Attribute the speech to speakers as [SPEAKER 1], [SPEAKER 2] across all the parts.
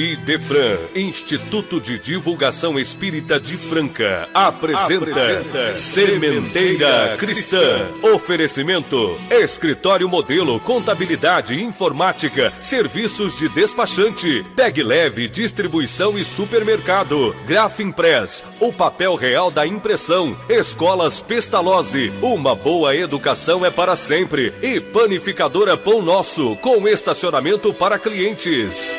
[SPEAKER 1] Idefran, Instituto de Divulgação Espírita de Franca, apresenta Sementeira Cristã. Oferecimento: Escritório Modelo, Contabilidade, Informática, Serviços de Despachante, Pegue Leve, Distribuição e Supermercado, Grafimpress, o papel real da impressão, Escolas Pestalozzi, uma boa educação é para sempre, e Panificadora Pão Nosso, com estacionamento para clientes.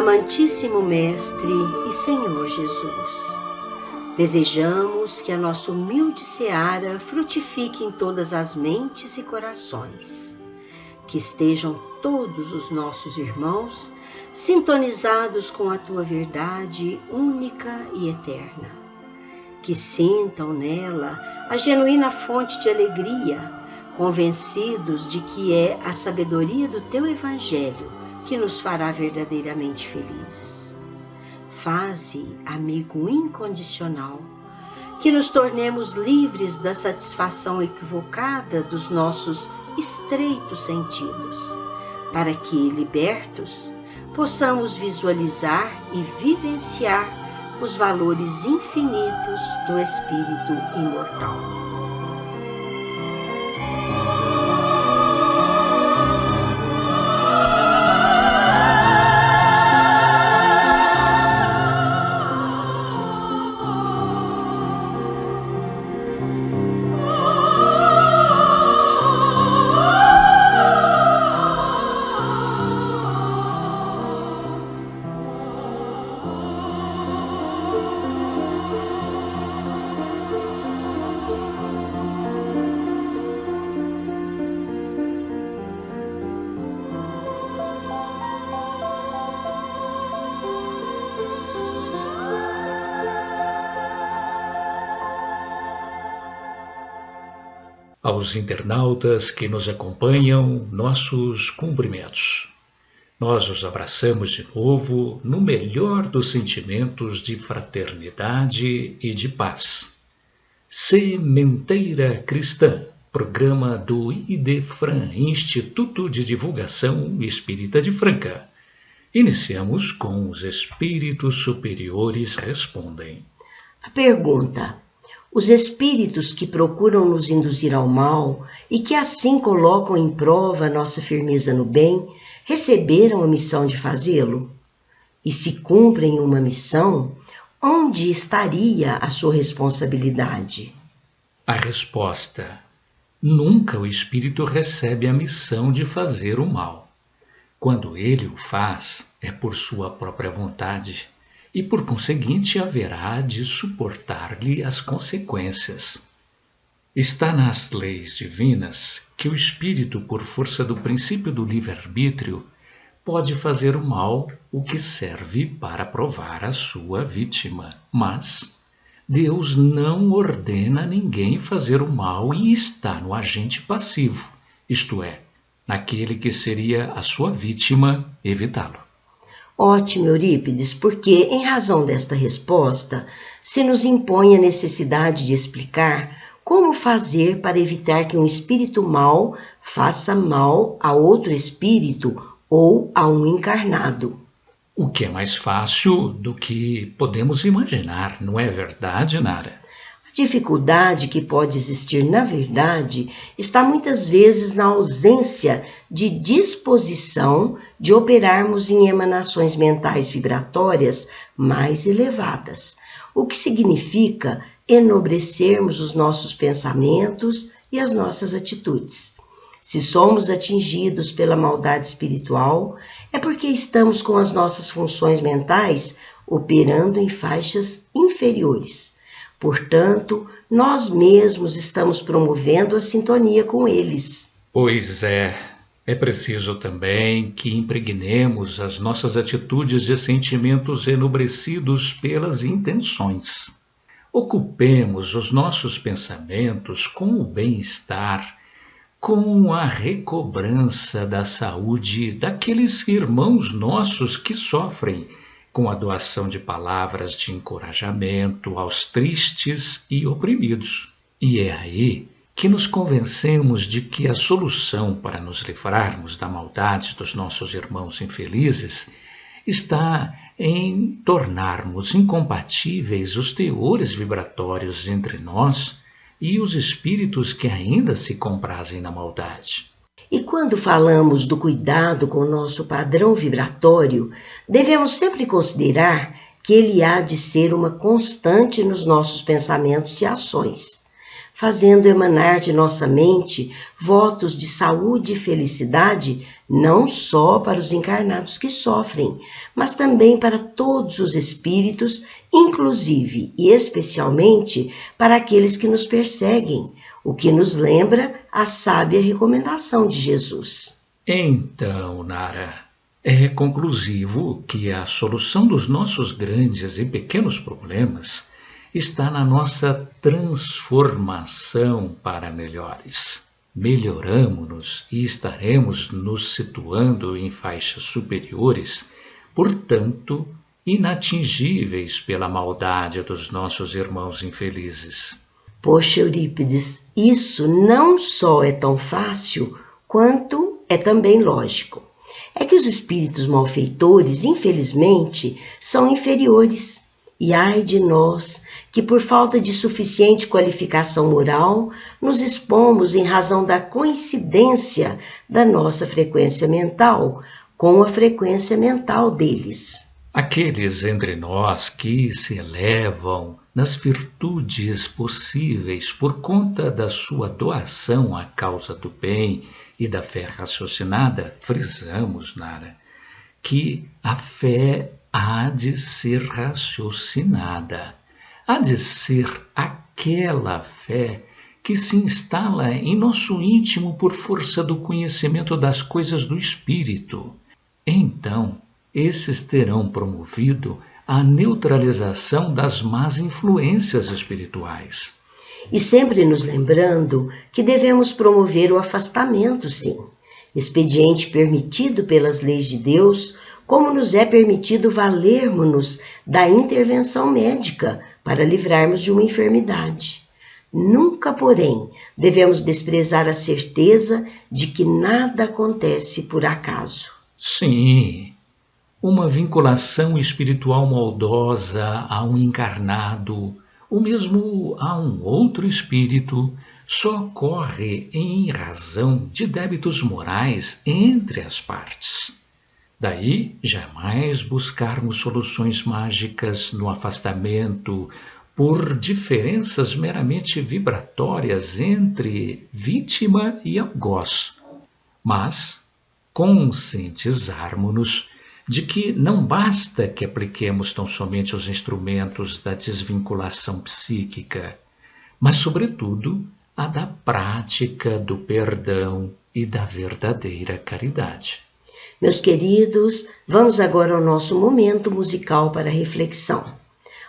[SPEAKER 2] Amantíssimo Mestre e Senhor Jesus, desejamos que a nossa humilde seara frutifique em todas as mentes e corações, que estejam todos os nossos irmãos sintonizados com a Tua verdade única e eterna, que sintam nela a genuína fonte de alegria, convencidos de que é a sabedoria do Teu Evangelho que nos fará verdadeiramente felizes. Faze, amigo incondicional, que nos tornemos livres da satisfação equivocada dos nossos estreitos sentidos, para que, libertos, possamos visualizar e vivenciar os valores infinitos do Espírito imortal.
[SPEAKER 3] Aos internautas que nos acompanham, nossos cumprimentos. Nós os abraçamos de novo no melhor dos sentimentos de fraternidade e de paz. Sementeira Cristã, programa do Idefran, Instituto de Divulgação Espírita de Franca. Iniciamos com os Espíritos Superiores Respondem.
[SPEAKER 2] A pergunta: os espíritos que procuram nos induzir ao mal e que assim colocam em prova nossa firmeza no bem, receberam a missão de fazê-lo? E se cumprem uma missão, onde estaria a sua responsabilidade?
[SPEAKER 3] A resposta: nunca o espírito recebe a missão de fazer o mal. Quando ele o faz, é por sua própria vontade, e por conseguinte haverá de suportar-lhe as consequências. Está nas leis divinas que o espírito, por força do princípio do livre-arbítrio, pode fazer o mal, o que serve para provar a sua vítima. Mas Deus não ordena a ninguém fazer o mal e está no agente passivo, isto é, naquele que seria a sua vítima, evitá-lo.
[SPEAKER 2] Ótimo, Eurípides, porque, em razão desta resposta, se nos impõe a necessidade de explicar como fazer para evitar que um espírito mau faça mal a outro espírito ou a um encarnado.
[SPEAKER 3] O que é mais fácil do que podemos imaginar, não é verdade, Nara?
[SPEAKER 2] A dificuldade que pode existir, na verdade, está muitas vezes na ausência de disposição de operarmos em emanações mentais vibratórias mais elevadas, o que significa enobrecermos os nossos pensamentos e as nossas atitudes. Se somos atingidos pela maldade espiritual, é porque estamos com as nossas funções mentais operando em faixas inferiores. Portanto, nós mesmos estamos promovendo a sintonia com eles.
[SPEAKER 3] Pois é preciso também que impregnemos as nossas atitudes de sentimentos enubrecidos pelas intenções. Ocupemos os nossos pensamentos com o bem-estar, com a recobrança da saúde daqueles irmãos nossos que sofrem, com a doação de palavras de encorajamento aos tristes e oprimidos. E é aí que nos convencemos de que a solução para nos livrarmos da maldade dos nossos irmãos infelizes está em tornarmos incompatíveis os teores vibratórios entre nós e os espíritos que ainda se comprazem na maldade.
[SPEAKER 2] E quando falamos do cuidado com o nosso padrão vibratório, devemos sempre considerar que ele há de ser uma constante nos nossos pensamentos e ações, fazendo emanar de nossa mente votos de saúde e felicidade não só para os encarnados que sofrem, mas também para todos os espíritos, inclusive e especialmente para aqueles que nos perseguem, o que nos lembra a sábia recomendação de Jesus.
[SPEAKER 3] Então, Nara, é conclusivo que a solução dos nossos grandes e pequenos problemas está na nossa transformação para melhores. Melhoramo-nos e estaremos nos situando em faixas superiores, portanto, inatingíveis pela maldade dos nossos irmãos infelizes.
[SPEAKER 2] Poxa, Eurípides, isso não só é tão fácil, quanto é também lógico. É que os espíritos malfeitores, infelizmente, são inferiores. E ai de nós, que por falta de suficiente qualificação moral, nos expomos em razão da coincidência da nossa frequência mental com a frequência mental deles.
[SPEAKER 3] Aqueles entre nós que se elevam nas virtudes possíveis por conta da sua doação à causa do bem e da fé raciocinada, frisamos, Nara, que a fé há de ser raciocinada, há de ser aquela fé que se instala em nosso íntimo por força do conhecimento das coisas do Espírito. Então, esses terão promovido a neutralização das más influências espirituais.
[SPEAKER 2] E sempre nos lembrando que devemos promover o afastamento, sim, expediente permitido pelas leis de Deus, como nos é permitido valermos-nos da intervenção médica para livrarmos de uma enfermidade. Nunca, porém, devemos desprezar a certeza de que nada acontece por acaso.
[SPEAKER 3] Sim, uma vinculação espiritual maldosa a um encarnado, ou mesmo a um outro espírito, só ocorre em razão de débitos morais entre as partes. Daí, jamais buscarmos soluções mágicas no afastamento por diferenças meramente vibratórias entre vítima e algoz, mas conscientizarmos-nos de que não basta que apliquemos tão somente os instrumentos da desvinculação psíquica, mas, sobretudo, a da prática do perdão e da verdadeira caridade.
[SPEAKER 2] Meus queridos, vamos agora ao nosso momento musical para reflexão.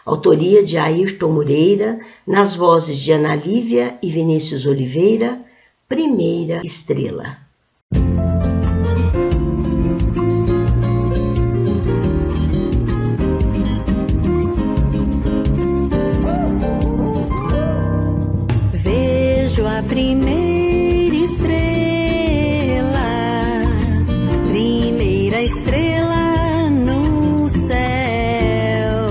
[SPEAKER 2] Autoria de Ayrton Moreira, nas vozes de Ana Lívia e Vinícius Oliveira, Primeira Estrela.
[SPEAKER 4] Vejo a primeira estrela no céu.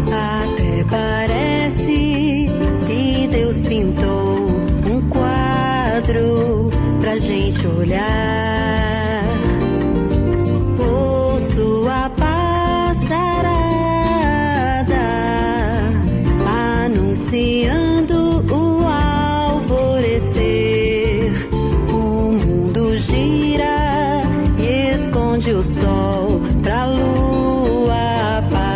[SPEAKER 4] Até parece que Deus pintou um quadro pra gente olhar. Ouço a passarada anunciando o alvorecer. O mundo gira e esconde o sol pra lua aparecer.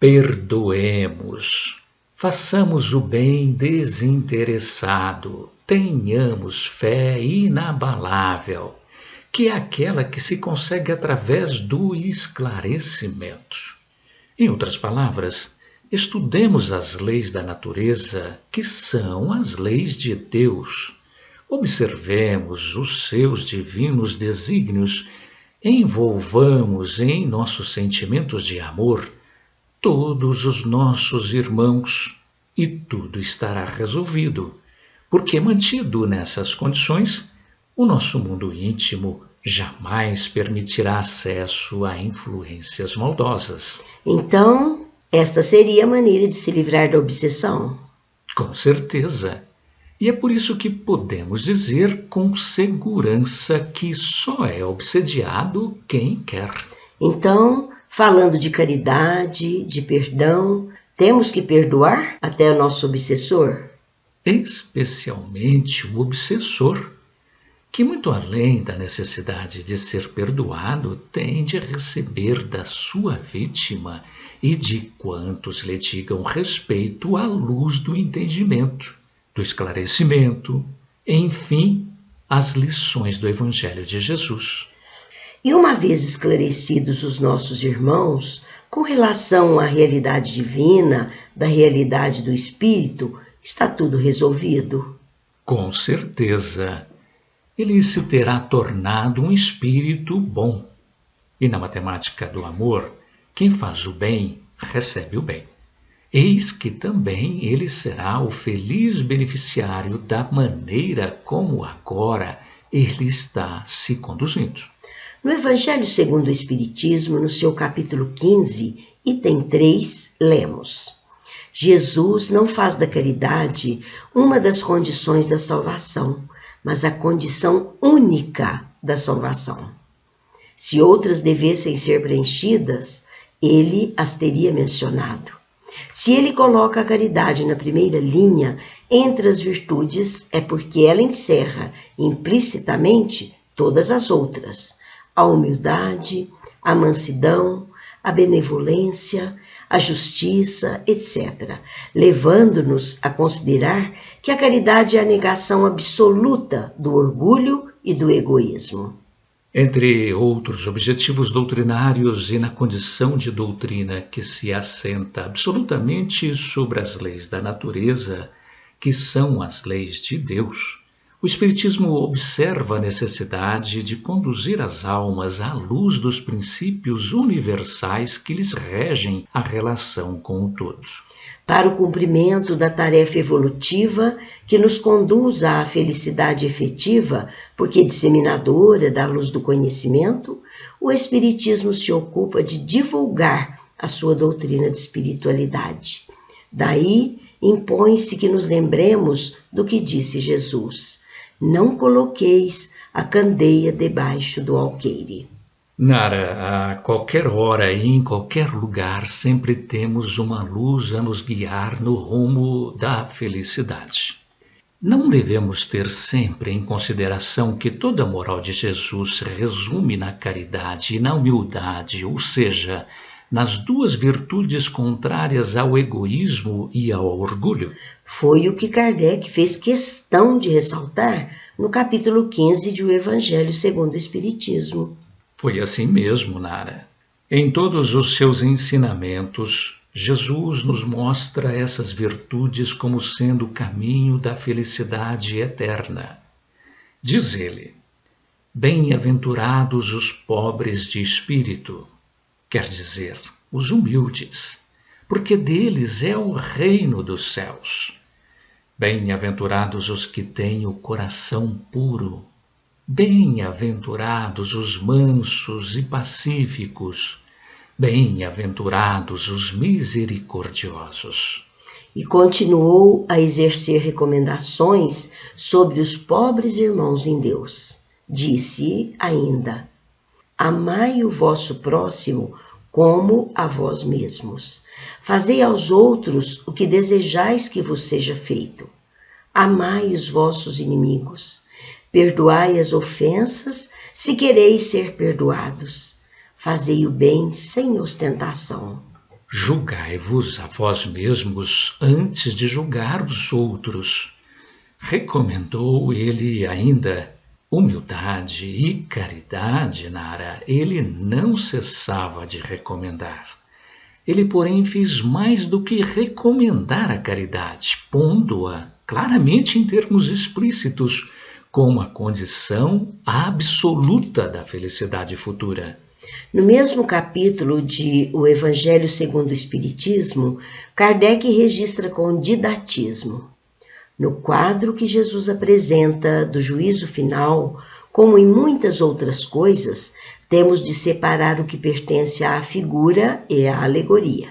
[SPEAKER 3] perdoemos, façamos o bem desinteressado, tenhamos fé inabalável, que é aquela que se consegue através do esclarecimento. Em outras palavras, estudemos as leis da natureza, que são as leis de Deus. Observemos os seus divinos desígnios, envolvamos em nossos sentimentos de amor todos os nossos irmãos e tudo estará resolvido, porque mantido nessas condições, o nosso mundo íntimo jamais permitirá acesso a influências maldosas.
[SPEAKER 2] Então, esta seria a maneira de se livrar da obsessão?
[SPEAKER 3] Com certeza. E é por isso que podemos dizer com segurança que só é obsediado quem quer.
[SPEAKER 2] Então, falando de caridade, de perdão, temos que perdoar até o nosso obsessor?
[SPEAKER 3] Especialmente o obsessor, que muito além da necessidade de ser perdoado, tem de receber da sua vítima e de quantos lhe digam respeito à luz do entendimento, do esclarecimento, enfim, as lições do Evangelho de Jesus.
[SPEAKER 2] E uma vez esclarecidos os nossos irmãos, com relação à realidade divina, da realidade do Espírito, está tudo resolvido?
[SPEAKER 3] Com certeza. Ele se terá tornado um espírito bom. E na matemática do amor, quem faz o bem, recebe o bem. Eis que também ele será o feliz beneficiário da maneira como agora ele está se conduzindo.
[SPEAKER 2] No Evangelho segundo o Espiritismo, no seu capítulo 15, item 3, lemos: Jesus não faz da caridade uma das condições da salvação, mas a condição única da salvação. Se outras devessem ser preenchidas, ele as teria mencionado. Se ele coloca a caridade na primeira linha entre as virtudes, é porque ela encerra implicitamente todas as outras: a humildade, a mansidão, a benevolência, a justiça, etc., levando-nos a considerar que a caridade é a negação absoluta do orgulho e do egoísmo.
[SPEAKER 3] Entre outros objetivos doutrinários e na condição de doutrina que se assenta absolutamente sobre as leis da natureza, que são as leis de Deus, o Espiritismo observa a necessidade de conduzir as almas à luz dos princípios universais que lhes regem a relação com o todo.
[SPEAKER 2] Para o cumprimento da tarefa evolutiva que nos conduz à felicidade efetiva, porque disseminadora da luz do conhecimento, o Espiritismo se ocupa de divulgar a sua doutrina de espiritualidade. Daí, impõe-se que nos lembremos do que disse Jesus: não coloqueis a candeia debaixo do alqueire.
[SPEAKER 3] Nara, a qualquer hora e em qualquer lugar sempre temos uma luz a nos guiar no rumo da felicidade. Não devemos ter sempre em consideração que toda a moral de Jesus se resume na caridade e na humildade, ou seja, nas duas virtudes contrárias ao egoísmo e ao orgulho.
[SPEAKER 2] Foi o que Kardec fez questão de ressaltar no capítulo 15 de O Evangelho segundo o Espiritismo.
[SPEAKER 3] Foi assim mesmo, Nara. Em todos os seus ensinamentos, Jesus nos mostra essas virtudes como sendo o caminho da felicidade eterna. Diz ele: bem-aventurados os pobres de espírito, quer dizer, os humildes, porque deles é o reino dos céus. Bem-aventurados os que têm o coração puro, bem-aventurados os mansos e pacíficos, bem-aventurados os misericordiosos.
[SPEAKER 2] E continuou a exercer recomendações sobre os pobres irmãos em Deus. Disse ainda: amai o vosso próximo como a vós mesmos. Fazei aos outros o que desejais que vos seja feito. Amai os vossos inimigos. Perdoai as ofensas, se quereis ser perdoados. Fazei o bem sem ostentação.
[SPEAKER 3] julgai-vos a vós mesmos antes de julgar os outros. Recomendou ele ainda humildade e caridade, Nara. Ele não cessava de recomendar. Ele, porém, fez mais do que recomendar a caridade, pondo-a claramente em termos explícitos como a condição absoluta da felicidade futura.
[SPEAKER 2] No mesmo capítulo de O Evangelho segundo o Espiritismo, Kardec registra com didatismo: no quadro que Jesus apresenta do juízo final, como em muitas outras coisas, temos de separar o que pertence à figura e à alegoria.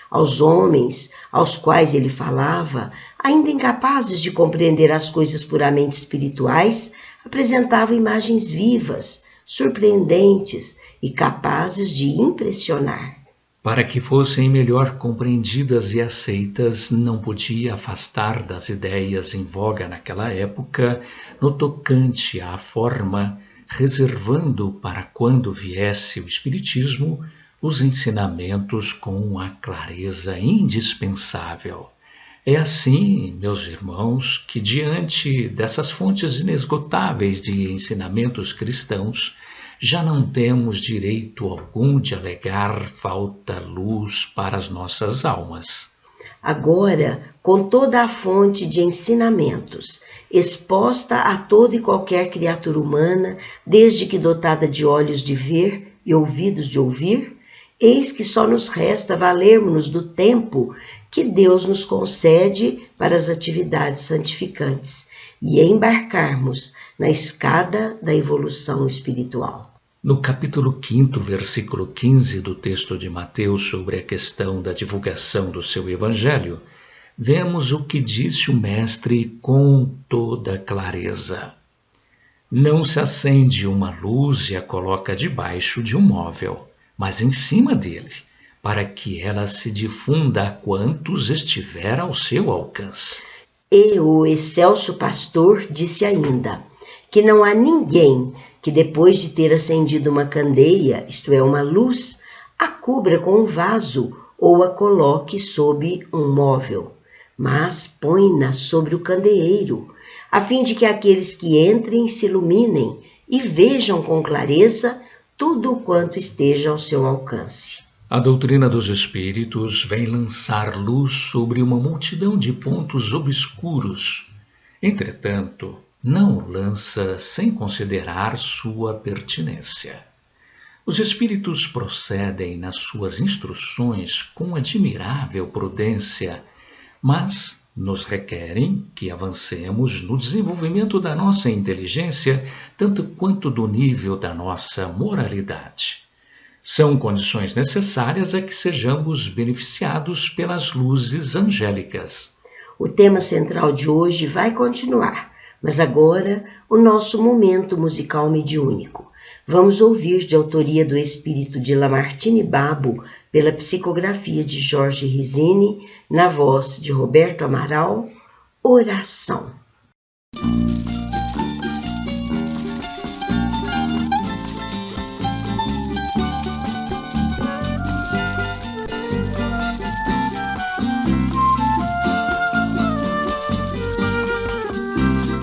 [SPEAKER 2] Aos homens aos quais ele falava, ainda incapazes de compreender as coisas puramente espirituais, apresentava imagens vivas, surpreendentes e capazes de impressionar.
[SPEAKER 3] Para que fossem melhor compreendidas e aceitas, não podia afastar das ideias em voga naquela época, no tocante à forma, reservando para quando viesse o Espiritismo os ensinamentos com a clareza indispensável. É assim, meus irmãos, que diante dessas fontes inesgotáveis de ensinamentos cristãos, já não temos direito algum de alegar falta luz para as nossas almas.
[SPEAKER 2] Agora, com toda a fonte de ensinamentos, exposta a toda e qualquer criatura humana, desde que dotada de olhos de ver e ouvidos de ouvir, eis que só nos resta valermos-nos do tempo que Deus nos concede para as atividades santificantes e embarcarmos na escada da evolução espiritual.
[SPEAKER 3] No capítulo 5º, versículo 15 do texto de Mateus sobre a questão da divulgação do seu evangelho, vemos o que disse o Mestre com toda clareza. Não se acende uma luz e a coloca debaixo de um móvel, mas em cima dele, para que ela se difunda a quantos estiver ao seu alcance.
[SPEAKER 2] E o excelso pastor disse ainda que não há ninguém que depois de ter acendido uma candeia, isto é, uma luz, a cubra com um vaso ou a coloque sob um móvel, mas põe-na sobre o candeeiro, a fim de que aqueles que entrem se iluminem e vejam com clareza tudo quanto esteja ao seu alcance.
[SPEAKER 3] A doutrina dos Espíritos vem lançar luz sobre uma multidão de pontos obscuros. Entretanto, não o lança sem considerar sua pertinência. Os Espíritos procedem nas suas instruções com admirável prudência, mas nos requerem que avancemos no desenvolvimento da nossa inteligência, tanto quanto do nível da nossa moralidade. São condições necessárias a que sejamos beneficiados pelas luzes angélicas.
[SPEAKER 2] O tema central de hoje vai continuar, mas agora o nosso momento musical mediúnico. Vamos ouvir de autoria do espírito de Lamartine Babo, pela psicografia de Jorge Risini, na voz de Roberto Amaral, Oração.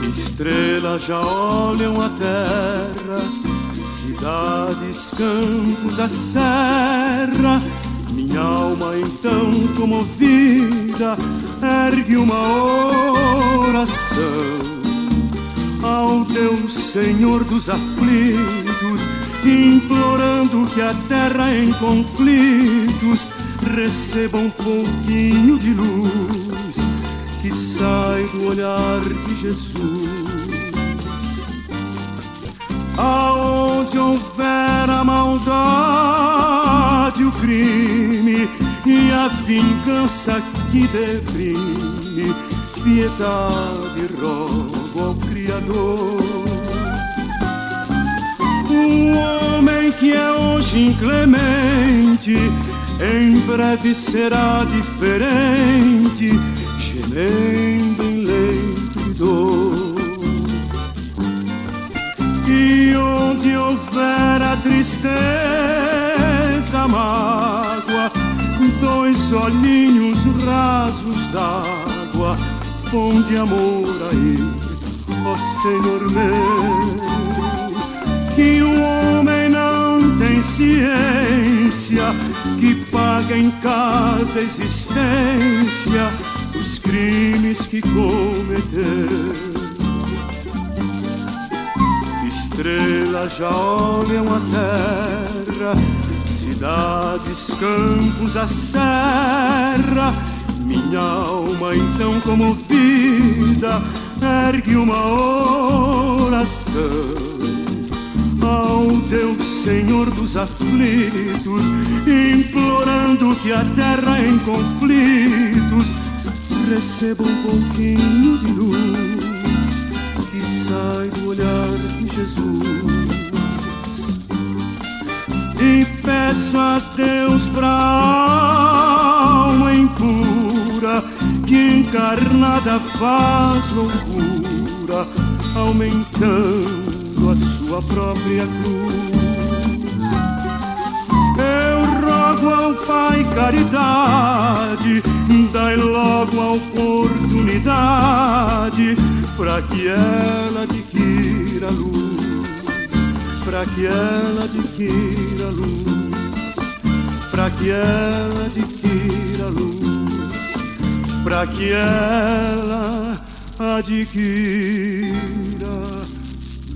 [SPEAKER 5] Estrelas já olham a terra, cidades, campos, a serra. Minha alma então comovida ergue uma oração ao Deus Senhor dos aflitos, implorando que a terra em conflitos receba um pouquinho de luz que sai do olhar de Jesus. Aonde houver a maldade, o crime e a vingança que deprime, piedade rogo ao Criador. O homem que é hoje inclemente, em breve será diferente, gemendo em leito de dor. E onde houver a tristeza, a mágoa, nos rasos d'água, pão de amor a Ele, ó Senhor meu. Que o homem não tem ciência, que paga em cada existência os crimes que cometeu. Estrelas já olham a terra, cidades, campos, a serra. Minha alma então comovida ergue uma oração ao Deus Senhor dos aflitos, implorando que a terra em conflitos receba um pouquinho de luz que sai do olhar de Jesus. E peço a Deus pra alma impura que encarnada faz loucura, aumentando a sua própria cruz. Eu rogo ao Pai caridade, dai logo a oportunidade para que ela adquira luz, para que ela adquira luz, para que ela adquira luz, para que ela adquira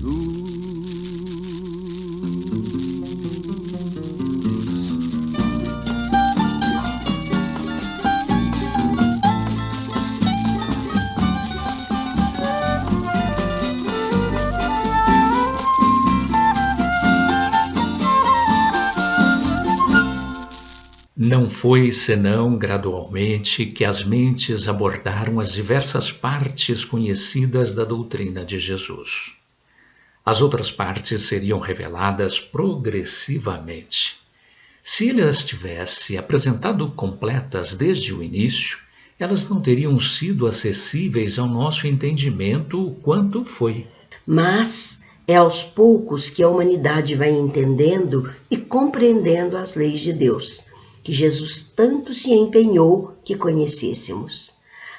[SPEAKER 5] luz.
[SPEAKER 3] Não foi senão gradualmente que as mentes abordaram as diversas partes conhecidas da doutrina de Jesus. As outras partes seriam reveladas progressivamente. Se ele as tivesse apresentado completas desde o início, elas não teriam sido acessíveis ao nosso entendimento o quanto foi.
[SPEAKER 2] Mas é aos poucos que a humanidade vai entendendo e compreendendo as leis de Deus, que Jesus tanto se empenhou que conhecêssemos.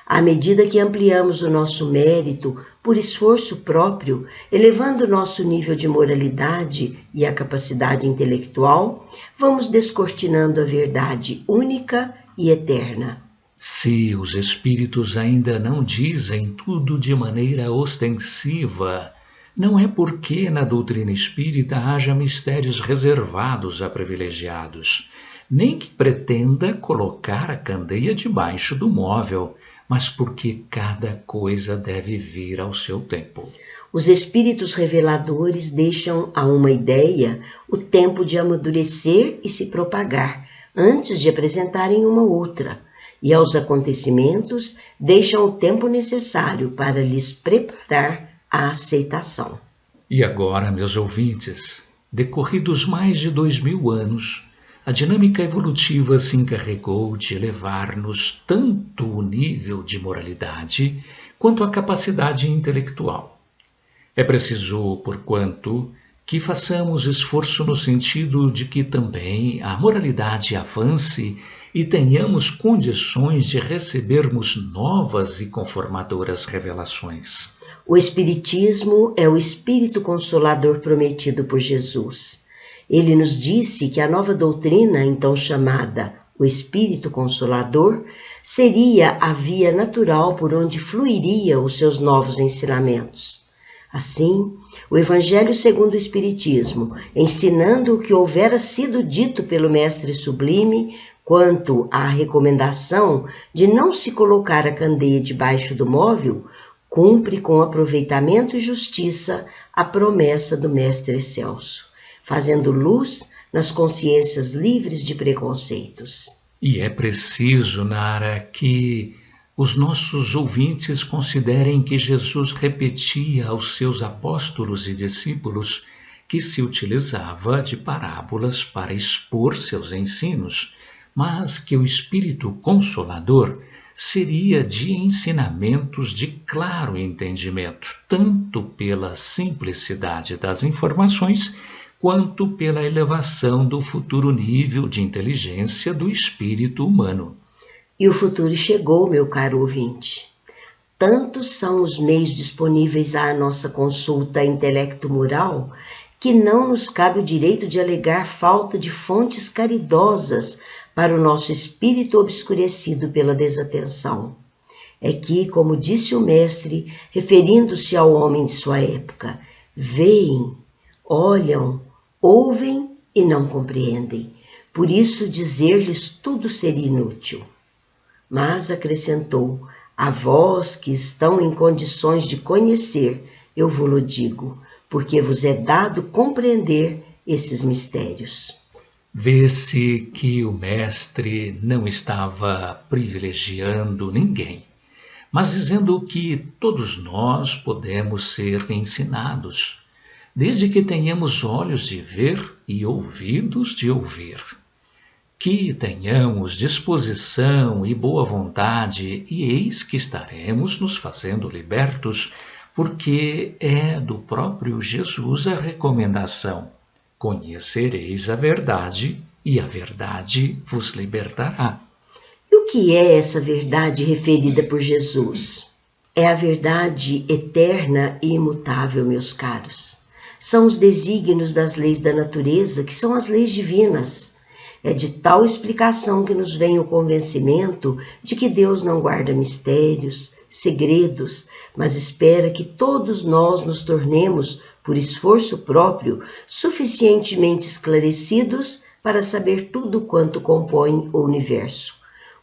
[SPEAKER 2] À medida que ampliamos o nosso mérito por esforço próprio, elevando o nosso nível de moralidade e a capacidade intelectual, vamos descortinando a verdade única e eterna.
[SPEAKER 3] Se os espíritos ainda não dizem tudo de maneira ostensiva, não é porque na doutrina espírita haja mistérios reservados a privilegiados, nem que pretenda colocar a candeia debaixo do móvel, mas porque cada coisa deve vir ao seu tempo.
[SPEAKER 2] Os espíritos reveladores deixam a uma ideia o tempo de amadurecer e se propagar, antes de apresentarem uma outra, e aos acontecimentos deixam o tempo necessário para lhes preparar a aceitação.
[SPEAKER 3] E agora, meus ouvintes, decorridos mais de 2000 anos, a dinâmica evolutiva se encarregou de elevar-nos tanto o nível de moralidade quanto a capacidade intelectual. É preciso, porquanto, que façamos esforço no sentido de que também a moralidade avance e tenhamos condições de recebermos novas e conformadoras revelações.
[SPEAKER 2] O Espiritismo é o Espírito Consolador prometido por Jesus. Ele nos disse que a nova doutrina, então chamada o Espírito Consolador, seria a via natural por onde fluiria os seus novos ensinamentos. Assim, o Evangelho segundo o Espiritismo, ensinando o que houvera sido dito pelo Mestre Sublime quanto à recomendação de não se colocar a candeia debaixo do móvel, cumpre com aproveitamento e justiça a promessa do Mestre Excelso, fazendo luz nas consciências livres de preconceitos.
[SPEAKER 3] E é preciso, Nara, que os nossos ouvintes considerem que Jesus repetia aos seus apóstolos e discípulos que se utilizava de parábolas para expor seus ensinos, mas que o Espírito Consolador seria de ensinamentos de claro entendimento, tanto pela simplicidade das informações, quanto pela elevação do futuro nível de inteligência do espírito humano.
[SPEAKER 2] E o futuro chegou, meu caro ouvinte. Tantos são os meios disponíveis à nossa consulta intelecto-moral que não nos cabe o direito de alegar falta de fontes caridosas para o nosso espírito obscurecido pela desatenção. É que, como disse o mestre, referindo-se ao homem de sua época, veem, olham, ouvem e não compreendem. Por isso dizer-lhes tudo seria inútil. Mas acrescentou, a vós que estão em condições de conhecer, eu vos-lo digo, porque vos é dado compreender esses mistérios.
[SPEAKER 3] Vê-se que o mestre não estava privilegiando ninguém, mas dizendo que todos nós podemos ser ensinados, desde que tenhamos olhos de ver e ouvidos de ouvir. Que tenhamos disposição e boa vontade, e eis que estaremos nos fazendo libertos, porque é do próprio Jesus a recomendação. Conhecereis a verdade, e a verdade vos libertará.
[SPEAKER 2] E o que é essa verdade referida por Jesus? É a verdade eterna e imutável, meus caros. São os desígnios das leis da natureza, que são as leis divinas. É de tal explicação que nos vem o convencimento de que Deus não guarda mistérios, segredos, mas espera que todos nós nos tornemos, por esforço próprio, suficientemente esclarecidos para saber tudo quanto compõe o universo,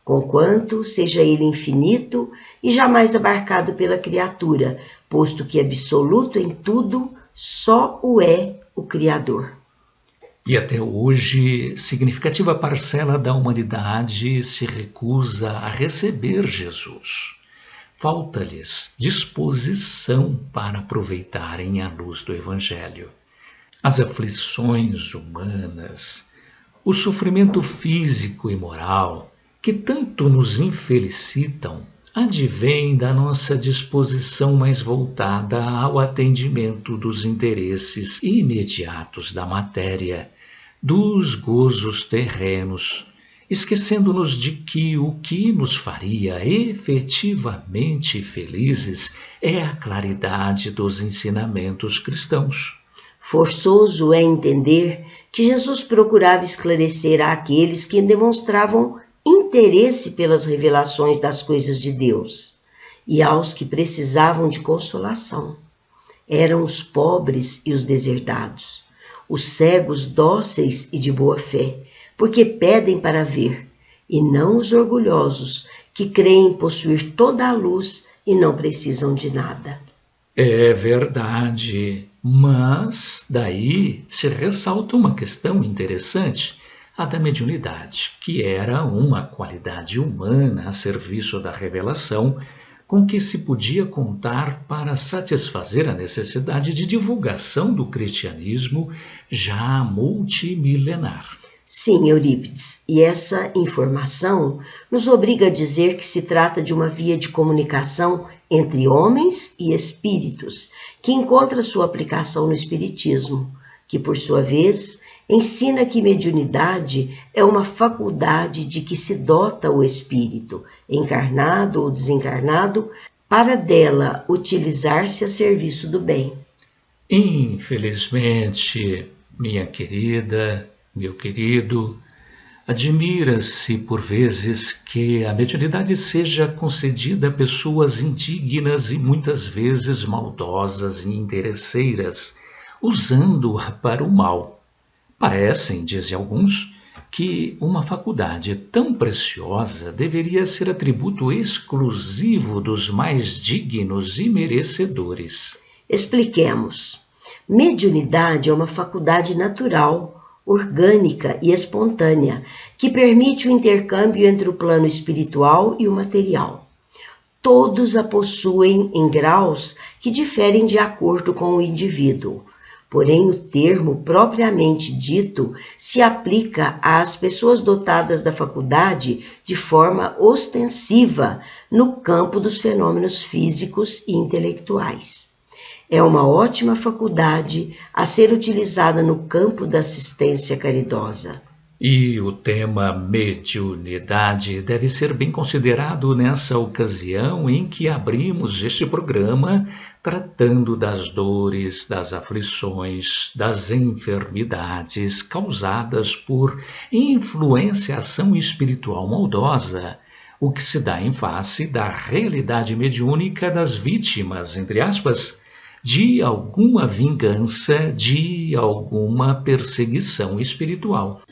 [SPEAKER 2] conquanto seja ele infinito e jamais abarcado pela criatura, posto que absoluto em tudo só o é o Criador.
[SPEAKER 3] E até hoje, significativa parcela da humanidade se recusa a receber Jesus. Falta-lhes disposição para aproveitarem a luz do Evangelho. As aflições humanas, o sofrimento físico e moral, que tanto nos infelicitam, advém da nossa disposição mais voltada ao atendimento dos interesses imediatos da matéria, dos gozos terrenos, esquecendo-nos de que o que nos faria efetivamente felizes é a claridade dos ensinamentos cristãos.
[SPEAKER 2] Forçoso é entender que Jesus procurava esclarecer àqueles que demonstravam interesse pelas revelações das coisas de Deus e aos que precisavam de consolação. Eram os pobres e os deserdados, os cegos dóceis e de boa fé, porque pedem para ver, e não os orgulhosos, que creem possuir toda a luz e não precisam de nada.
[SPEAKER 3] É verdade, mas daí se ressalta uma questão interessante, a da mediunidade, que era uma qualidade humana a serviço da revelação, com que se podia contar para satisfazer a necessidade de divulgação do cristianismo já multimilenar.
[SPEAKER 2] Sim, Eurípides, e essa informação nos obriga a dizer que se trata de uma via de comunicação entre homens e espíritos, que encontra sua aplicação no espiritismo, que, por sua vez, ensina que mediunidade é uma faculdade de que se dota o espírito, encarnado ou desencarnado, para dela utilizar-se a serviço do bem.
[SPEAKER 3] Infelizmente, minha querida, meu querido, admira-se por vezes que a mediunidade seja concedida a pessoas indignas e muitas vezes maldosas e interesseiras, usando-a para o mal. Parecem, dizem alguns, que uma faculdade tão preciosa deveria ser atributo exclusivo dos mais dignos e merecedores.
[SPEAKER 2] Expliquemos. Mediunidade é uma faculdade natural, orgânica e espontânea, que permite o intercâmbio entre o plano espiritual e o material. Todos a possuem em graus que diferem de acordo com o indivíduo. Porém, o termo propriamente dito se aplica às pessoas dotadas da faculdade de forma ostensiva no campo dos fenômenos físicos e intelectuais. É uma ótima faculdade a ser utilizada no campo da assistência caridosa.
[SPEAKER 3] E o tema mediunidade deve ser bem considerado nessa ocasião em que abrimos este programa tratando das dores, das aflições, das enfermidades causadas por influenciação espiritual maldosa, o que se dá em face da realidade mediúnica das vítimas, entre aspas, de alguma vingança, de alguma perseguição espiritual.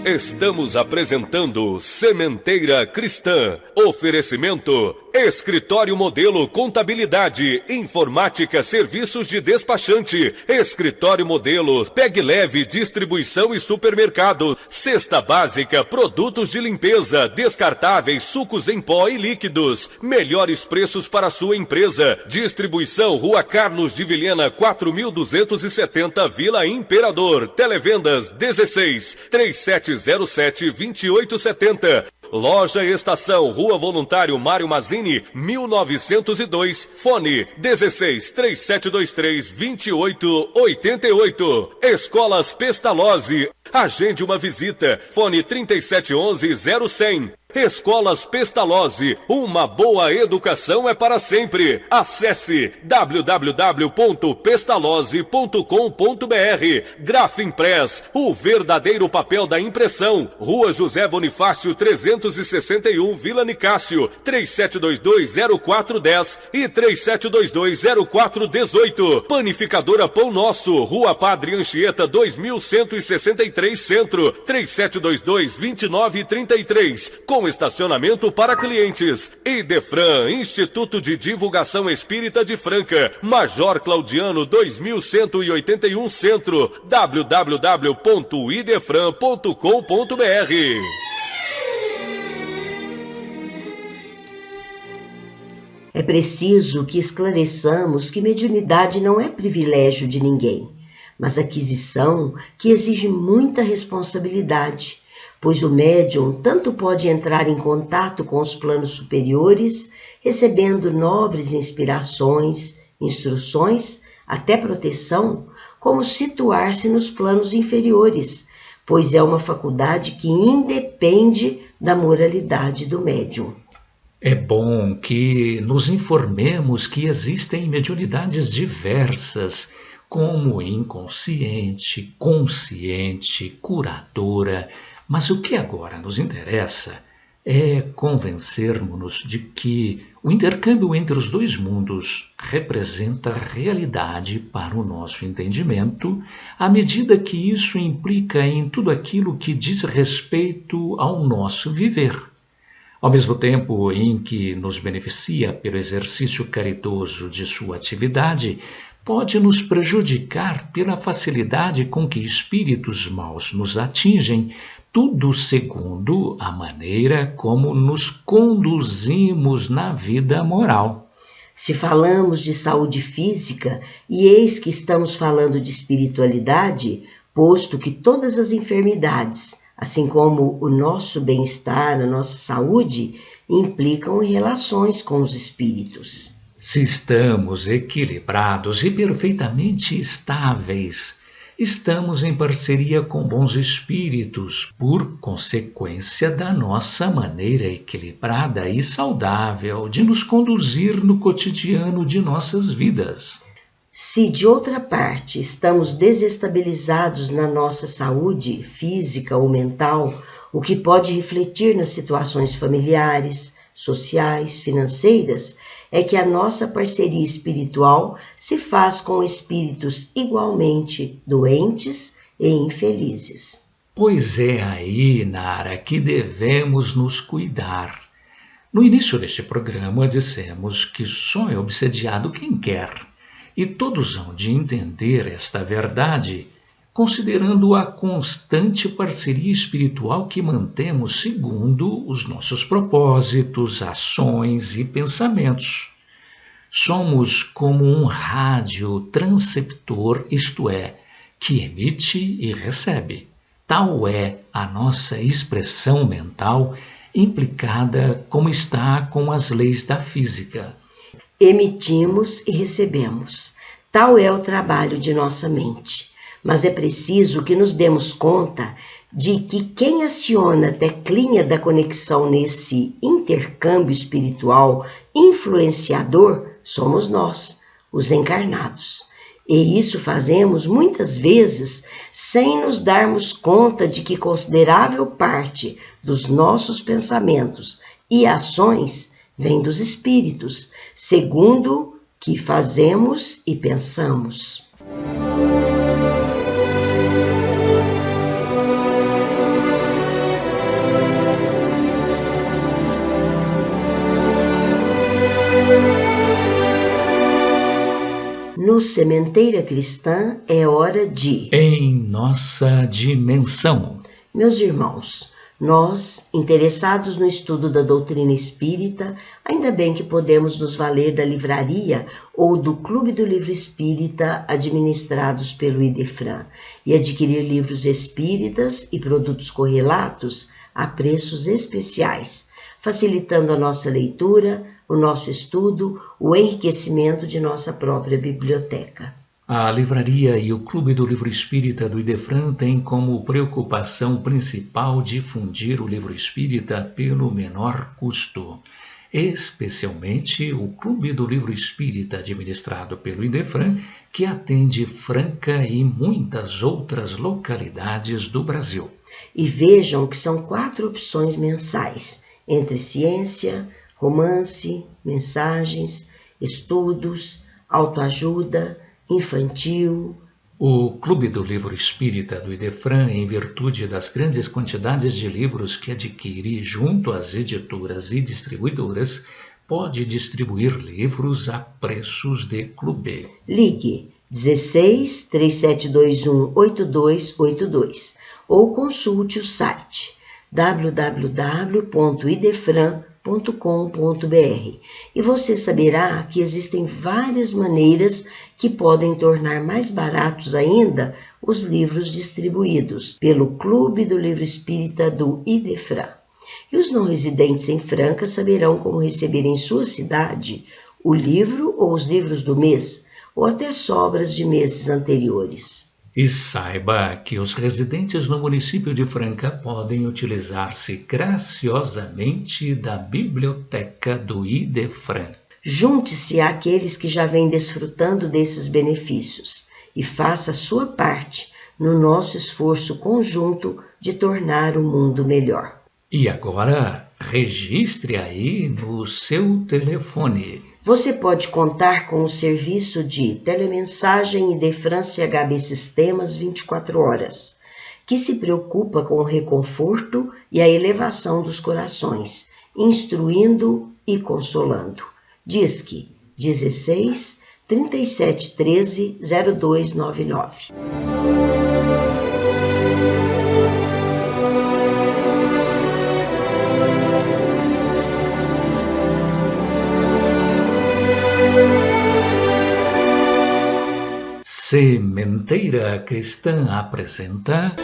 [SPEAKER 1] Estamos apresentando Sementeira Cristã. Oferecimento: Escritório Modelo Contabilidade, Informática, Serviços de Despachante, Escritório Modelo, Pegue Leve, Distribuição e Supermercado, Cesta Básica, Produtos de Limpeza, Descartáveis, Sucos em Pó e Líquidos. Melhores preços para sua empresa. Distribuição: Rua Carlos de Vilhena, 4270, Vila Imperador. Televendas 16 3707-2870. Loja Estação, Rua Voluntário Mário Mazzini, 1902. Fone 16-3723-2888. Escolas Pestalozzi. Agende uma visita. Fone 3711-0100. Escolas Pestalozzi, uma boa educação é para sempre. Acesse www.pestalozzi.com.br. Grafimpress, o verdadeiro papel da impressão. Rua José Bonifácio 361, Vila Nicásio, 3722-0410 e 3722-0418. Panificadora Pão Nosso, Rua Padre Anchieta 2163 Centro, 3722-2933. Com estacionamento para clientes. Idefran, Instituto de Divulgação Espírita de Franca, Major Claudiano 2181 Centro, www.idefran.com.br.
[SPEAKER 2] É preciso que esclareçamos que mediunidade não é privilégio de ninguém, mas aquisição que exige muita responsabilidade, pois o médium tanto pode entrar em contato com os planos superiores, recebendo nobres inspirações, instruções, até proteção, como situar-se nos planos inferiores, pois é uma faculdade que independe da moralidade do médium.
[SPEAKER 3] É bom que nos informemos que existem mediunidades diversas, como inconsciente, consciente, curadora. Mas o que agora nos interessa é convencermos-nos de que o intercâmbio entre os dois mundos representa realidade para o nosso entendimento, à medida que isso implica em tudo aquilo que diz respeito ao nosso viver. Ao mesmo tempo em que nos beneficia pelo exercício caridoso de sua atividade, pode nos prejudicar pela facilidade com que espíritos maus nos atingem, tudo segundo a maneira como nos conduzimos na vida moral.
[SPEAKER 2] Se falamos de saúde física, e eis que estamos falando de espiritualidade, posto que todas as enfermidades, assim como o nosso bem-estar, a nossa saúde, implicam em relações com os espíritos.
[SPEAKER 3] Se estamos equilibrados e perfeitamente estáveis, estamos em parceria com bons espíritos, por consequência da nossa maneira equilibrada e saudável de nos conduzir no cotidiano de nossas vidas.
[SPEAKER 2] Se, de outra parte, estamos desestabilizados na nossa saúde física ou mental, o que pode refletir nas situações familiares, sociais, financeiras, é que a nossa parceria espiritual se faz com espíritos igualmente doentes e infelizes.
[SPEAKER 3] Pois é aí, Nara, que devemos nos cuidar. No início deste programa, dissemos que só é obsediado quem quer, e todos hão de entender esta verdade, considerando a constante parceria espiritual que mantemos segundo os nossos propósitos, ações e pensamentos. Somos como um rádio transceptor, isto é, que emite e recebe. Tal é a nossa expressão mental implicada como está com as leis da física.
[SPEAKER 2] emitimos e recebemos. Tal é o trabalho de nossa mente. Mas é preciso que nos demos conta de que quem aciona a teclinha da conexão nesse intercâmbio espiritual influenciador somos nós, os encarnados. E isso fazemos muitas vezes sem nos darmos conta de que considerável parte dos nossos pensamentos e ações vem dos espíritos, segundo que fazemos e pensamos. No Sementeira Cristã é hora de...
[SPEAKER 3] Em nossa dimensão.
[SPEAKER 2] Meus irmãos, nós, interessados no estudo da doutrina espírita, ainda bem que podemos nos valer da livraria ou do Clube do Livro Espírita administrados pelo Idefran e adquirir livros espíritas e produtos correlatos a preços especiais, facilitando a nossa leitura, o nosso estudo, o enriquecimento de nossa própria biblioteca.
[SPEAKER 3] A livraria e o Clube do Livro Espírita do Idefran têm como preocupação principal difundir o livro espírita pelo menor custo. Especialmente o Clube do Livro Espírita administrado pelo Idefran, que atende Franca e muitas outras localidades do Brasil.
[SPEAKER 2] E vejam que são 4 opções mensais, entre ciência, romance, mensagens, estudos, autoajuda, infantil.
[SPEAKER 3] O Clube do Livro Espírita do Idefran, em virtude das grandes quantidades de livros que adquire junto às editoras e distribuidoras, pode distribuir livros a preços de clube.
[SPEAKER 2] Ligue 16 3721 8282 ou consulte o site www.idefran.com.br e você saberá que existem várias maneiras que podem tornar mais baratos ainda os livros distribuídos pelo Clube do Livro Espírita do Idefran. E os não residentes em Franca saberão como receber em sua cidade o livro ou os livros do mês, ou até sobras de meses anteriores.
[SPEAKER 3] E saiba que os residentes no município de Franca podem utilizar-se graciosamente da biblioteca do Idefran.
[SPEAKER 2] Junte-se àqueles que já vêm desfrutando desses benefícios e faça a sua parte no nosso esforço conjunto de tornar o mundo melhor.
[SPEAKER 3] E agora, registre aí no seu telefone.
[SPEAKER 2] Você pode contar com o serviço de telemensagem Idefran CHB Sistemas 24 horas, que se preocupa com o reconforto e a elevação dos corações, instruindo e consolando. Disque 16 37 13 0299.
[SPEAKER 3] Sementeira Cristã apresenta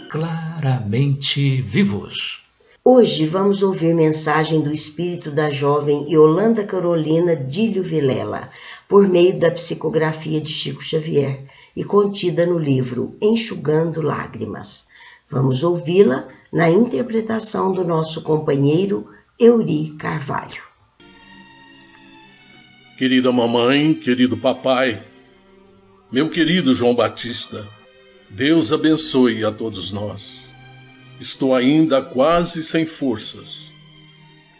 [SPEAKER 3] Claramente Vivos.
[SPEAKER 2] Hoje vamos ouvir mensagem do espírito da jovem Yolanda Carolina Dílio Vilela, por meio da psicografia de Chico Xavier e contida no livro Enxugando Lágrimas. Vamos ouvi-la na interpretação do nosso companheiro Euri Carvalho.
[SPEAKER 6] Querida mamãe, querido papai, meu querido João Batista, Deus abençoe a todos nós. Estou ainda quase sem forças,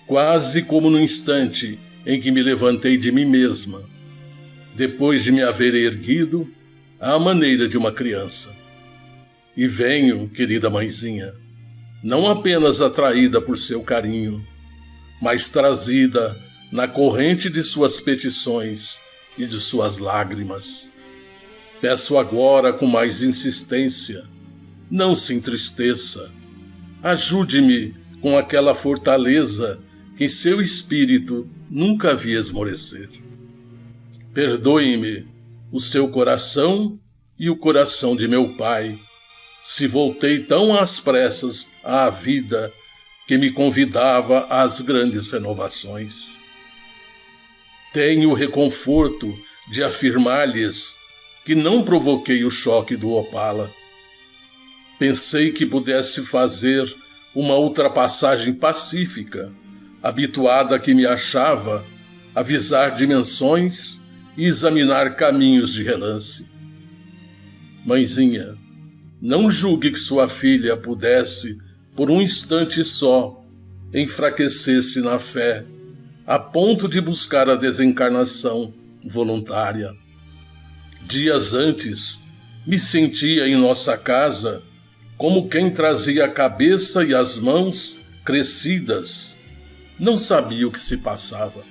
[SPEAKER 6] quase como no instante em que me levantei de mim mesma, depois de me haver erguido à maneira de uma criança. E venho, querida mãezinha, não apenas atraída por seu carinho, mas trazida na corrente de suas petições e de suas lágrimas. Peço agora com mais insistência, não se entristeça, ajude-me com aquela fortaleza que seu espírito nunca vi esmorecer. Perdoe-me o seu coração e o coração de meu pai, se voltei tão às pressas à vida que me convidava às grandes renovações. Tenho o reconforto de afirmar-lhes que não provoquei o choque do Opala. Pensei que pudesse fazer uma ultrapassagem pacífica, habituada a que me achava, avisar dimensões e examinar caminhos de relance. Mãezinha, não julgue que sua filha pudesse, por um instante só, enfraquecer-se na fé, a ponto de buscar a desencarnação voluntária. Dias antes, me sentia em nossa casa como quem trazia a cabeça e as mãos crescidas. Não sabia o que se passava.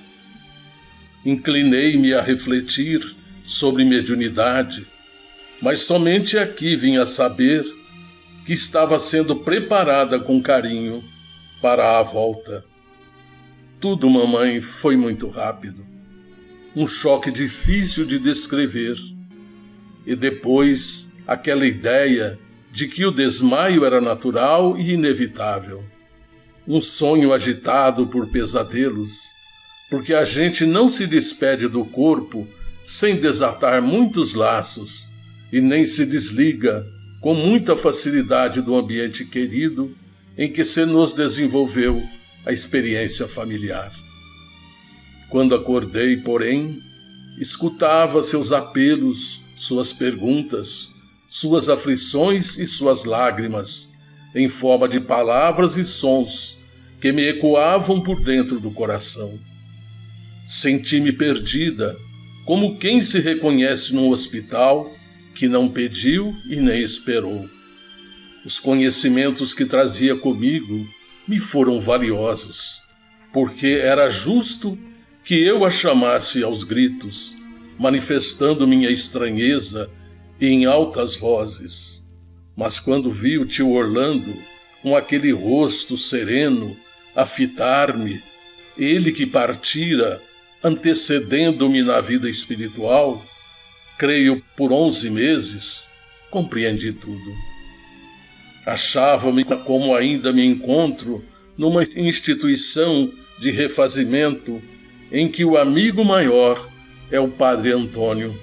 [SPEAKER 6] Inclinei-me a refletir sobre mediunidade, mas somente aqui vim a saber que estava sendo preparada com carinho para a volta. Tudo, mamãe, foi muito rápido. Um choque difícil de descrever. E depois, aquela ideia de que o desmaio era natural e inevitável. Um sonho agitado por pesadelos, porque a gente não se despede do corpo sem desatar muitos laços e nem se desliga com muita facilidade do ambiente querido em que se nos desenvolveu a experiência familiar. Quando acordei, porém, escutava seus apelos, suas perguntas, suas aflições e suas lágrimas, em forma de palavras e sons que me ecoavam por dentro do coração. Senti-me perdida, como quem se reconhece num hospital que não pediu e nem esperou. Os conhecimentos que trazia comigo me foram valiosos, porque era justo que eu a chamasse aos gritos, manifestando minha estranheza em altas vozes. Mas quando vi o tio Orlando, com aquele rosto sereno, a fitar-me, ele que partira, antecedendo-me na vida espiritual, creio por 11 meses, compreendi tudo. Achava-me como ainda me encontro numa instituição de refazimento em que o amigo maior é o Padre Antônio,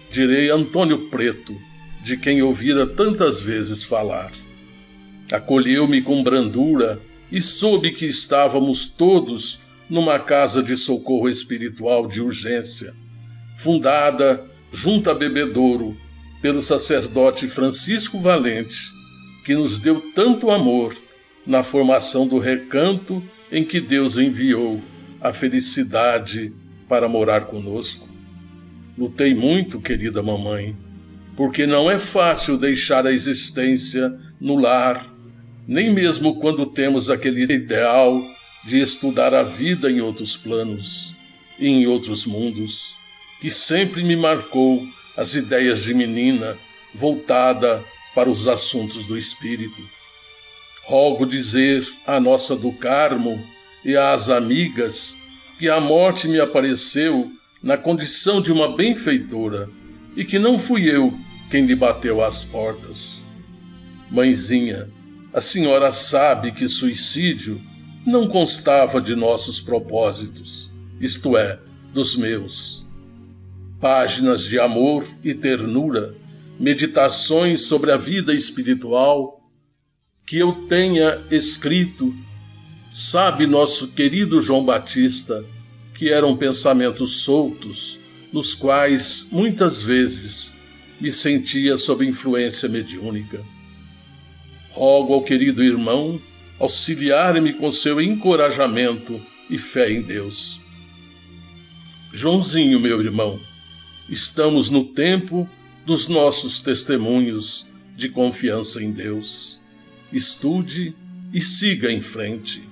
[SPEAKER 6] direi Antônio Preto, de quem ouvira tantas vezes falar. Acolheu-me com brandura e soube que estávamos todos numa casa de socorro espiritual de urgência, fundada junto a Bebedouro pelo sacerdote Francisco Valente, que nos deu tanto amor na formação do recanto em que Deus enviou a felicidade para morar conosco. Lutei muito, querida mamãe, porque não é fácil deixar a existência no lar, nem mesmo quando temos aquele ideal de estudar a vida em outros planos e em outros mundos, que sempre me marcou as ideias de menina voltada para os assuntos do espírito. Rogo dizer à nossa do Carmo e às amigas que a morte me apareceu na condição de uma benfeitora e que não fui eu quem lhe bateu às portas. Mãezinha, a senhora sabe que suicídio não constava de nossos propósitos, isto é, dos meus. Páginas de amor e ternura, meditações sobre a vida espiritual que eu tenha escrito, sabe nosso querido João Batista, que eram pensamentos soltos, nos quais, muitas vezes, me sentia sob influência mediúnica. Rogo ao querido irmão auxiliar-me com seu encorajamento e fé em Deus. Joãozinho, meu irmão, estamos no tempo dos nossos testemunhos de confiança em Deus. Estude e siga em frente.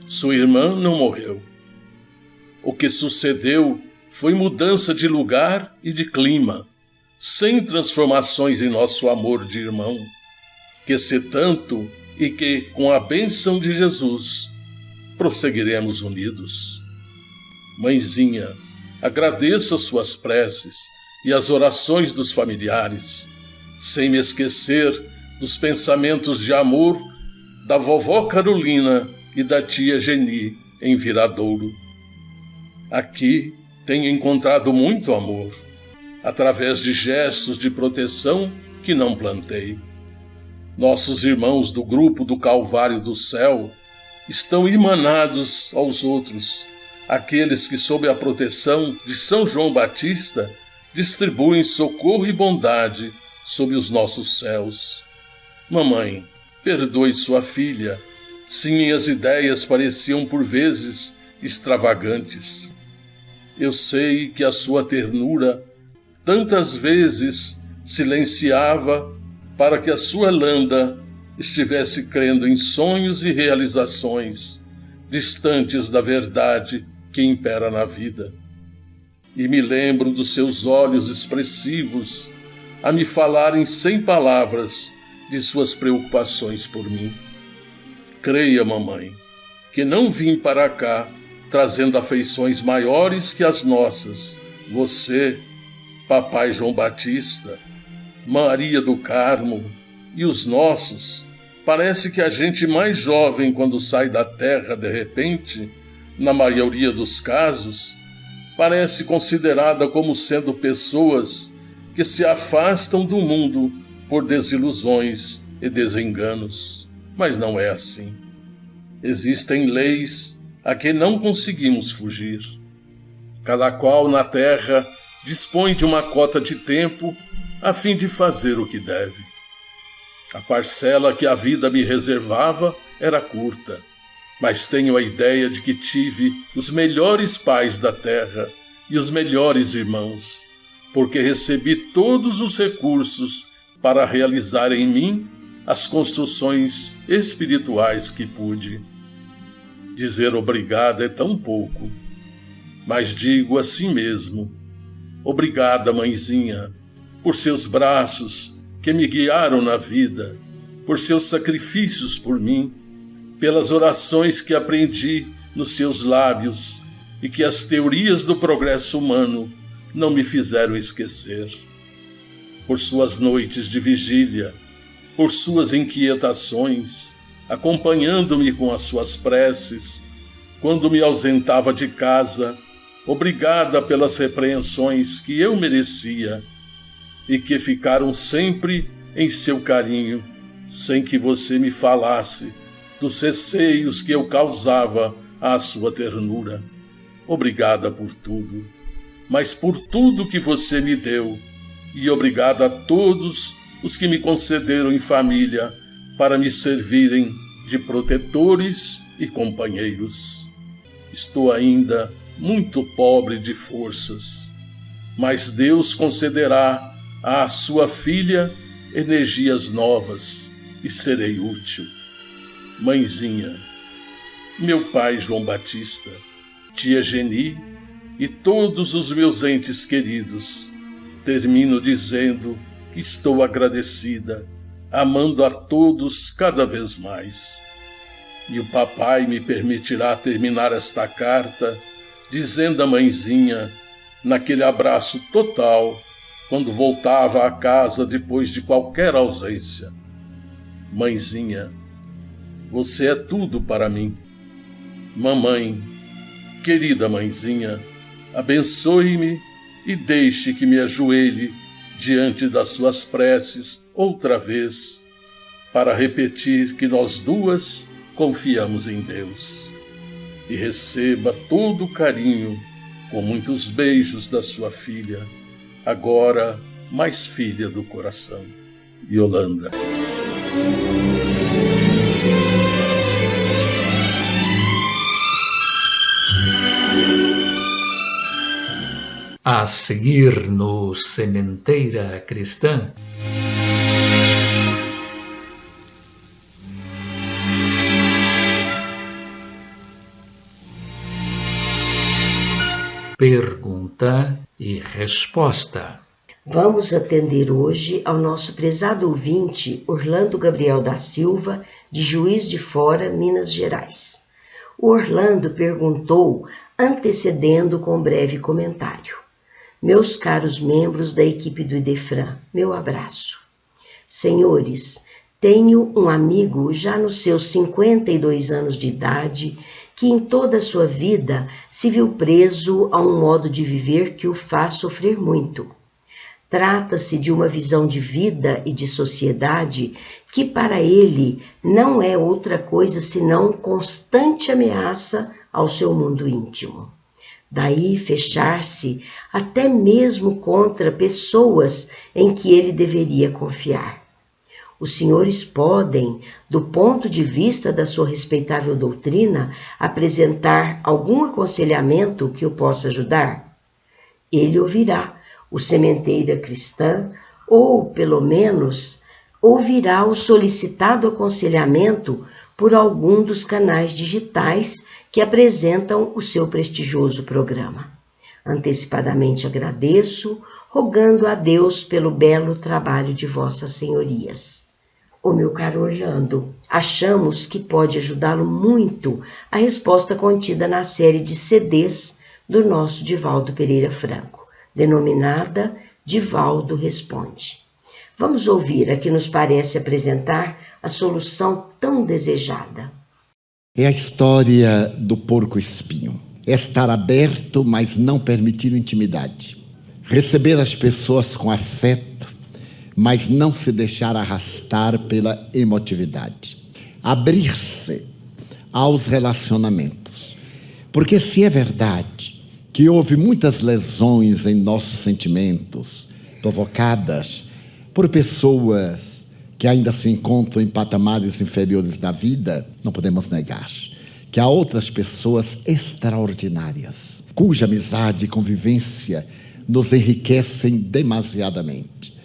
[SPEAKER 6] Sua irmã não morreu. O que sucedeu foi mudança de lugar e de clima, sem transformações em nosso amor de irmão, que se tanto e que, com a bênção de Jesus, prosseguiremos unidos. Mãezinha, agradeço as suas preces e as orações dos familiares, sem me esquecer dos pensamentos de amor da vovó Carolina e da tia Geni em Viradouro. Aqui tenho encontrado muito amor, através de gestos de proteção que não plantei. Nossos irmãos do grupo do Calvário do Céu estão irmanados aos outros, aqueles que, sob a proteção de São João Batista, distribuem socorro e bondade sob os nossos céus. Mamãe, perdoe sua filha, se minhas ideias pareciam por vezes extravagantes. Eu sei que a sua ternura tantas vezes silenciava para que a sua Landa estivesse crendo em sonhos e realizações distantes da verdade que impera na vida. E me lembro dos seus olhos expressivos a me falarem sem palavras de suas preocupações por mim. Creia, mamãe, que não vim para cá trazendo afeições maiores que as nossas. Você, papai João Batista, Maria do Carmo e os nossos, parece que a gente mais jovem quando sai da terra de repente, na maioria dos casos, parece considerada como sendo pessoas que se afastam do mundo por desilusões e desenganos. Mas não é assim. Existem leis a que não conseguimos fugir. Cada qual na terra dispõe de uma cota de tempo a fim de fazer o que deve. A parcela que a vida me reservava era curta, mas tenho a ideia de que tive os melhores pais da terra e os melhores irmãos, porque recebi todos os recursos para realizar em mim as construções espirituais que pude. Dizer obrigado é tão pouco, mas digo a si mesmo: obrigada, mãezinha, por seus braços que me guiaram na vida, por seus sacrifícios por mim, pelas orações que aprendi nos seus lábios e que as teorias do progresso humano não me fizeram esquecer, por suas noites de vigília, por suas inquietações, acompanhando-me com as suas preces, quando me ausentava de casa, obrigada pelas repreensões que eu merecia e que ficaram sempre em seu carinho, sem que você me falasse dos receios que eu causava à sua ternura. Obrigada por tudo, mas por tudo que você me deu, e obrigada a todos os que me concederam em família para me servirem de protetores e companheiros. Estou ainda muito pobre de forças, mas Deus concederá à sua filha energias novas e serei útil. Mãezinha, meu pai João Batista, tia Geni e todos os meus entes queridos, termino dizendo que estou agradecida, amando a todos cada vez mais. E o papai me permitirá terminar esta carta dizendo à mãezinha, naquele abraço total, quando voltava à casa depois de qualquer ausência: mãezinha, você é tudo para mim. Mamãe, querida mãezinha, abençoe-me e deixe que me ajoelhe diante das suas preces outra vez, para repetir que nós duas confiamos em Deus. E receba todo o carinho, com muitos beijos da sua filha, agora mais filha do coração, Yolanda.
[SPEAKER 3] A seguir no Sementeira Cristã, pergunta e resposta.
[SPEAKER 2] Vamos atender hoje ao nosso prezado ouvinte Orlando Gabriel da Silva, de Juiz de Fora, Minas Gerais. O Orlando perguntou, antecedendo com breve comentário: meus caros membros da equipe do Idefran, meu abraço. Senhores, Tenho um amigo já nos seus 52 anos de idade que em toda a sua vida se viu preso a um modo de viver que o faz sofrer muito. Trata-se de uma visão de vida e de sociedade que para ele não é outra coisa senão constante ameaça ao seu mundo íntimo. Daí fechar-se até mesmo contra pessoas em que ele deveria confiar. Os senhores podem, do ponto de vista da sua respeitável doutrina, apresentar algum aconselhamento que o possa ajudar? Ele ouvirá o Sementeira Cristã, ou, pelo menos, ouvirá o solicitado aconselhamento por algum dos canais digitais que apresentam o seu prestigioso programa. Antecipadamente agradeço, rogando a Deus pelo belo trabalho de vossas senhorias. Ô meu caro Orlando, achamos que pode ajudá-lo muito a resposta contida na série de CDs do nosso Divaldo Pereira Franco, denominada Divaldo Responde. Vamos ouvir a que nos parece apresentar a solução tão desejada.
[SPEAKER 7] É a história do porco-espinho. É estar aberto, mas não permitir intimidade. Receber as pessoas com afeto, mas não se deixar arrastar pela emotividade. Abrir-se aos relacionamentos. Porque se é verdade que houve muitas lesões em nossos sentimentos, provocadas por pessoas que ainda se encontram em patamares inferiores da vida, não podemos negar que há outras pessoas extraordinárias, cuja amizade e convivência nos enriquecem demasiadamente.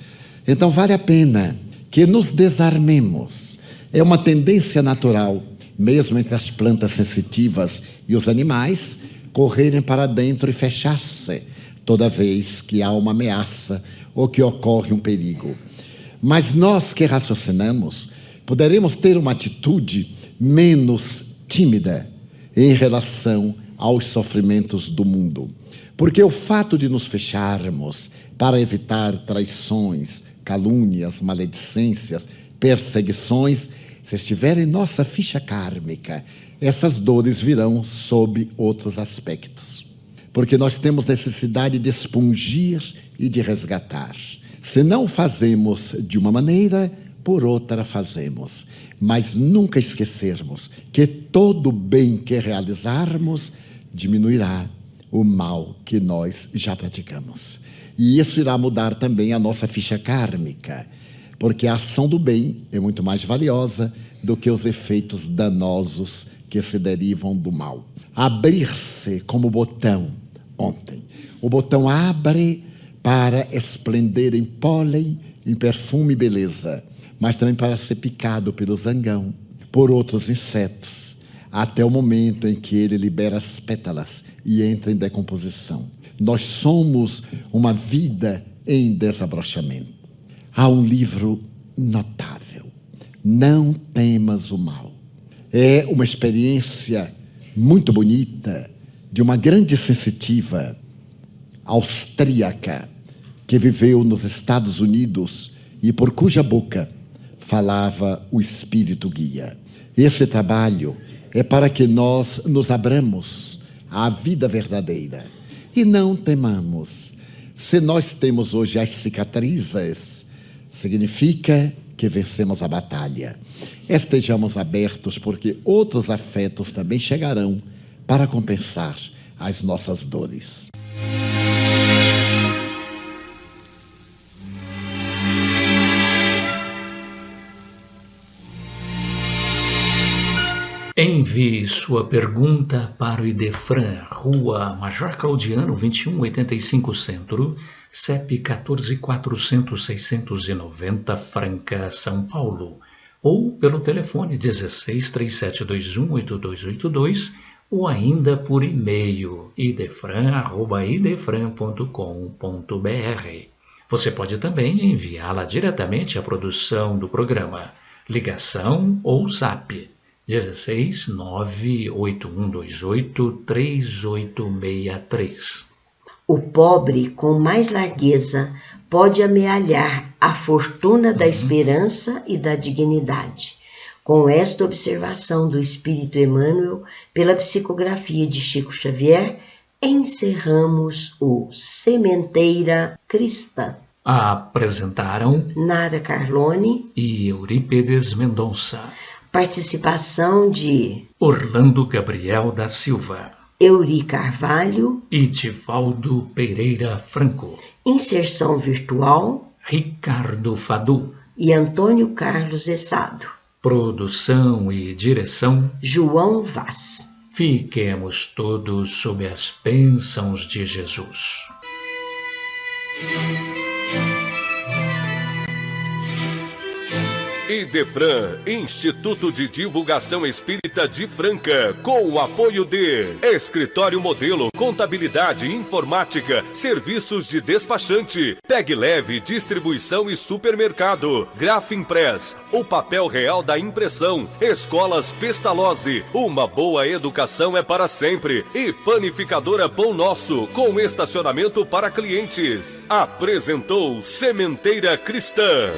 [SPEAKER 7] Então vale a pena que nos desarmemos. É uma tendência natural, mesmo entre as plantas sensitivas e os animais, correrem para dentro e fechar-se toda vez que há uma ameaça ou que ocorre um perigo. Mas nós que raciocinamos, poderemos ter uma atitude menos tímida em relação aos sofrimentos do mundo. Porque o fato de nos fecharmos para evitar traições, calúnias, maledicências, perseguições, se estiver em nossa ficha kármica, essas dores virão sob outros aspectos. Porque nós temos necessidade de expungir e de resgatar. Se não fazemos de uma maneira, por outra fazemos. Mas nunca esquecermos que todo bem que realizarmos diminuirá o mal que nós já praticamos. E isso irá mudar também a nossa ficha kármica, porque a ação do bem é muito mais valiosa do que os efeitos danosos que se derivam do mal. Abrir-se como botão ontem. O botão abre para esplender em pólen, em perfume e beleza, mas também para ser picado pelo zangão, por outros insetos, até o momento em que ele libera as pétalas e entra em decomposição. Nós somos uma vida em desabrochamento. Há um livro notável, Não Temas o Mal. É uma experiência muito bonita de uma grande sensitiva austríaca que viveu nos Estados Unidos e por cuja boca falava o Espírito Guia. Esse trabalho é para que nós nos abramos à vida verdadeira e não temamos. Se nós temos hoje as cicatrizes, significa que vencemos a batalha. Estejamos abertos, porque outros afetos também chegarão para compensar as nossas dores.
[SPEAKER 3] Envie sua pergunta para o Idefran, Rua Major Claudiano, 2185 Centro, CEP 14.400.690, Franca, São Paulo, ou pelo telefone 16-3721-8282, ou ainda por e-mail idefran@idefran.com.br. Você pode também enviá-la diretamente à produção do programa, ligação ou zap 16 98128 3863.
[SPEAKER 2] O pobre, com mais largueza, pode amealhar a fortuna da esperança e da dignidade. Com esta observação do Espírito Emmanuel, pela psicografia de Chico Xavier, encerramos o Sementeira Cristã.
[SPEAKER 3] Apresentaram
[SPEAKER 2] Nara Carlone
[SPEAKER 3] e Eurípedes Mendonça.
[SPEAKER 2] Participação de
[SPEAKER 3] Orlando Gabriel da Silva,
[SPEAKER 2] Euri Carvalho
[SPEAKER 3] e Divaldo Pereira Franco.
[SPEAKER 2] Inserção virtual
[SPEAKER 3] Ricardo Fadu
[SPEAKER 2] e Antônio Carlos Essado.
[SPEAKER 3] Produção e direção
[SPEAKER 2] João Vaz.
[SPEAKER 3] Fiquemos todos sob as bênçãos de Jesus.
[SPEAKER 1] Idefran, Instituto de Divulgação Espírita de Franca, com o apoio de Escritório Modelo, Contabilidade, Informática, Serviços de Despachante, Tag Leve, Distribuição e Supermercado, Grafimpress, o papel real da impressão, Escolas Pestalozzi, uma boa educação é para sempre, e Panificadora Pão Nosso, com estacionamento para clientes. Apresentou Sementeira Cristã.